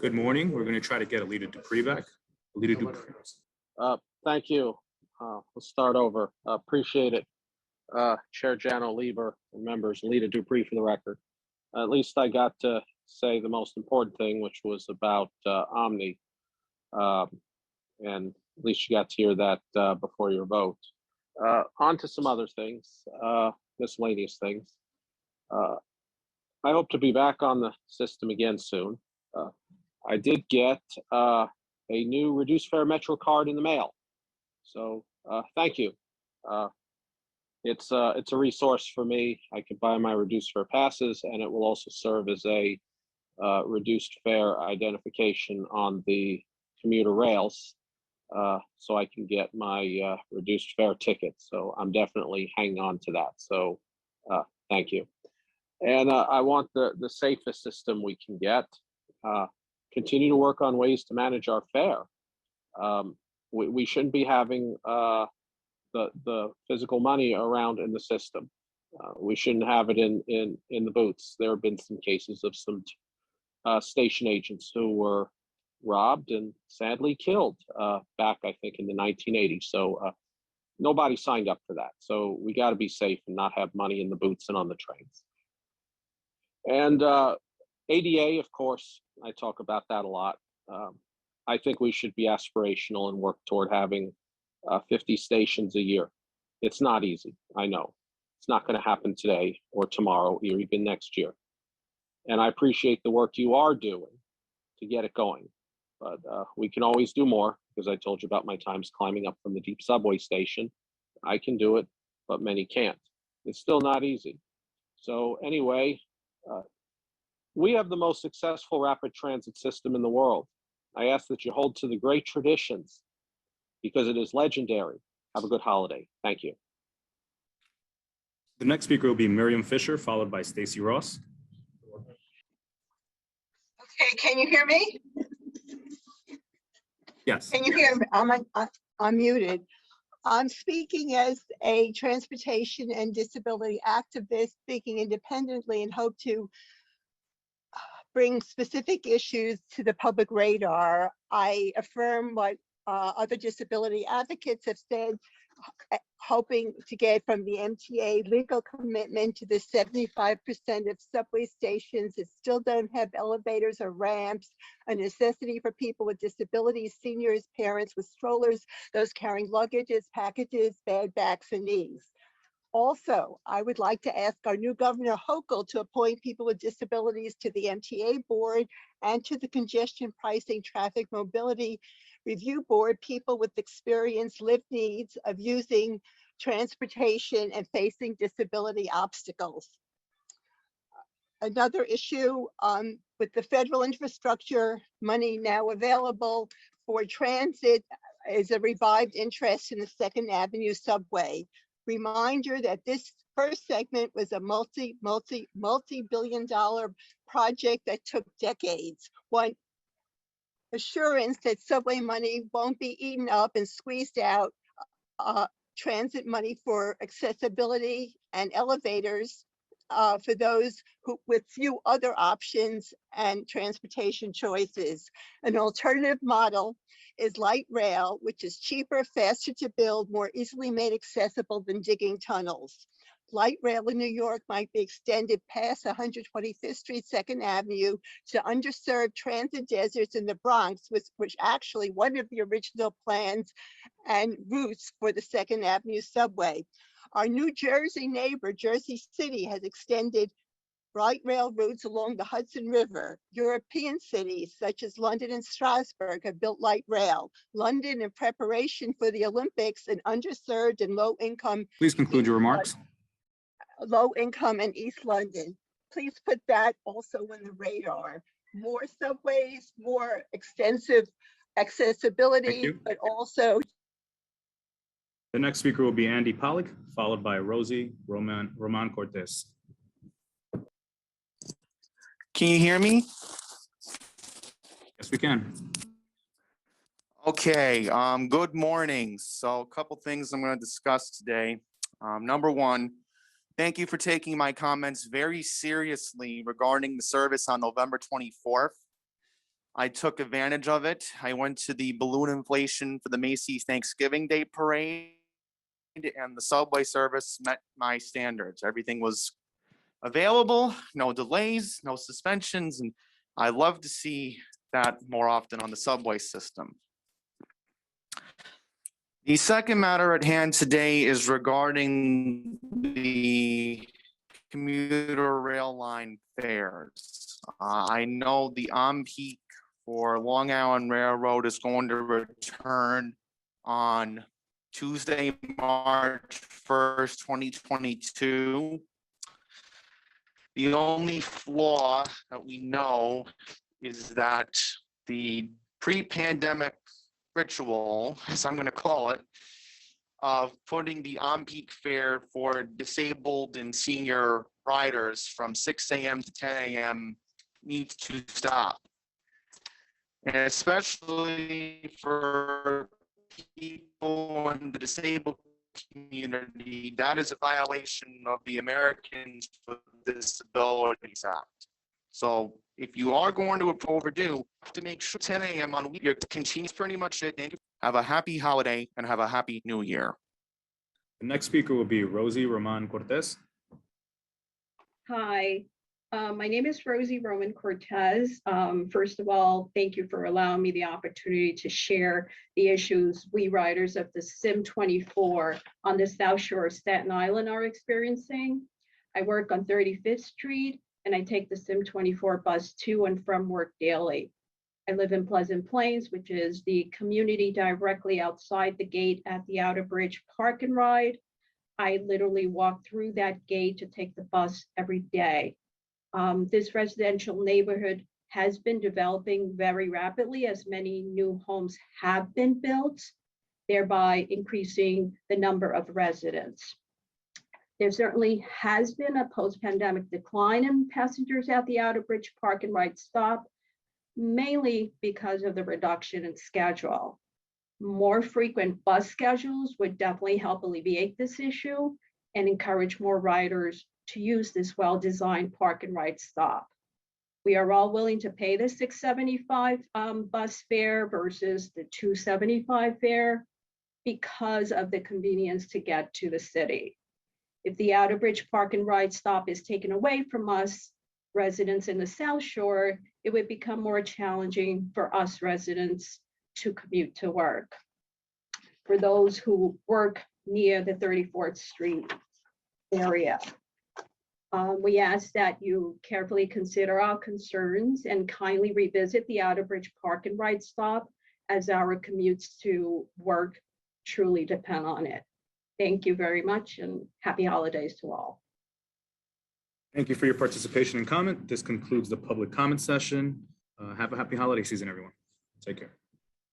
Good morning. We're going to try to get Alita Dupree back. Alita Dupree. Thank you. We'll start over. Appreciate it. Chair Jano Lieber and members, Alita Dupree for the record. At least I got to say the most important thing, which was about Omni. And at least you got to hear that before your vote. On to some other things, miscellaneous things. I hope to be back on the system again soon. I did get a new reduced fare Metro card in the mail. So thank you. It's a resource for me. I can buy my reduced fare passes, and it will also serve as a reduced fare identification on the commuter rails, so I can get my reduced fare ticket. So I'm definitely hanging on to that. So thank you. And I want the safest system we can get. Continue to work on ways to manage our fare. We shouldn't be having the physical money around in the system. We shouldn't have it in the booths. There have been some cases of some station agents who were robbed and sadly killed back, I think, in the 1980s. So nobody signed up for that. So we got to be safe and not have money in the booths and on the trains. And ADA, of course, I talk about that a lot. I think we should be aspirational and work toward having 50 stations a year. It's not easy, I know. It's not going to happen today or tomorrow or even next year. And I appreciate the work you are doing to get it going. But we can always do more, because I told you about my times climbing up from the deep subway station. I can do it, but many can't. It's still not easy. So anyway, we have the most successful rapid transit system in the world. I ask that you hold to the great traditions, because it is legendary. Have a good holiday. Thank you. The next speaker will be Miriam Fisher, followed by Stacy Ross. Okay, can you hear me? Yes. Can you hear me? I'm muted. I'm speaking as a transportation and disability activist, speaking independently, and hope to bring specific issues to the public radar. I affirm what other disability advocates have said, hoping to get from the MTA legal commitment to the 75% of subway stations that still don't have elevators or ramps, a necessity for people with disabilities, seniors, parents with strollers, those carrying luggages, packages, bad backs, and knees. Also, I would like to ask our new Governor Hochul to appoint people with disabilities to the MTA board and to the Congestion Pricing Traffic Mobility Review Board, people with experience, lived needs of using transportation and facing disability obstacles. Another issue with the federal infrastructure money now available for transit is a revived interest in the Second Avenue subway. Reminder that this first segment was a multi-billion-dollar project that took decades. One assurance that subway money won't be eaten up and squeezed out transit money for accessibility and elevators for those who with few other options and transportation choices. An alternative model is light rail, which is cheaper, faster to build, more easily made accessible than digging tunnels. Light rail in New York might be extended past 125th Street, 2nd Avenue to underserved transit deserts in the Bronx, which actually one of the original plans and routes for the 2nd Avenue subway. Our New Jersey neighbor, Jersey City, has extended light rail routes along the Hudson River. European cities such as London and Strasbourg have built light rail. London, in preparation for the Olympics, and underserved and low income. Please conclude your remarks. Low income in East London. Please put that also on the radar. More subways, more extensive accessibility, but also. The next speaker will be Andy Pollack, followed by Rosie Roman Cortez. Can you hear me? Yes, we can. Okay, good morning. So a couple things I'm going to discuss today. Number one, thank you for taking my comments very seriously regarding the service on November 24th. I took advantage of it. I went to the balloon inflation for the Macy's Thanksgiving Day Parade, and the subway service met my standards. Everything was available, no delays, no suspensions, and I love to see that more often on the subway system. The second matter at hand today is regarding the commuter rail line fares. I know the on-peak for Long Island Railroad is going to return on Tuesday, March 1st, 2022. The only flaw that we know is that the pre-pandemic ritual, as I'm going to call it, of putting the on-peak fare for disabled and senior riders from 6 a.m. to 10 a.m. needs to stop. And especially for people in the disabled community, that is a violation of the Americans with Disabilities Act. So if you are going to overdue, you have to make sure 10 a.m. on week continues pretty much it. Thank you. Have a happy holiday and have a happy new year. The next speaker will be Rosie Roman Cortez. Hi, my name is Rosie Roman Cortez. First of all, thank you for allowing me the opportunity to share the issues we riders of the SIM 24 on the South Shore of Staten Island are experiencing. I work on 35th Street and I take the SIM 24 bus to and from work daily. I live in Pleasant Plains, which is the community directly outside the gate at the Outer Bridge Park and Ride. I literally walk through that gate to take the bus every day. This residential neighborhood has been developing very rapidly as many new homes have been built, thereby increasing the number of residents. There certainly has been a post-pandemic decline in passengers at the Outer Bridge Park and Ride stop, mainly because of the reduction in schedule. More frequent bus schedules would definitely help alleviate this issue and encourage more riders to use this well-designed park and ride stop. We are all willing to pay the $6.75 bus fare versus the $2.75 fare because of the convenience to get to the city. If the Outer Bridge Park and Ride stop is taken away from us, residents in the South Shore, it would become more challenging for us residents to commute to work. For those who work near the 34th Street area, we ask that you carefully consider our concerns and kindly revisit the Outer Bridge Park and Ride stop as our commutes to work truly depend on it. Thank you very much and happy holidays to all. Thank you for your participation and comment. This concludes the public comment session. Have a happy holiday season, everyone. Take care.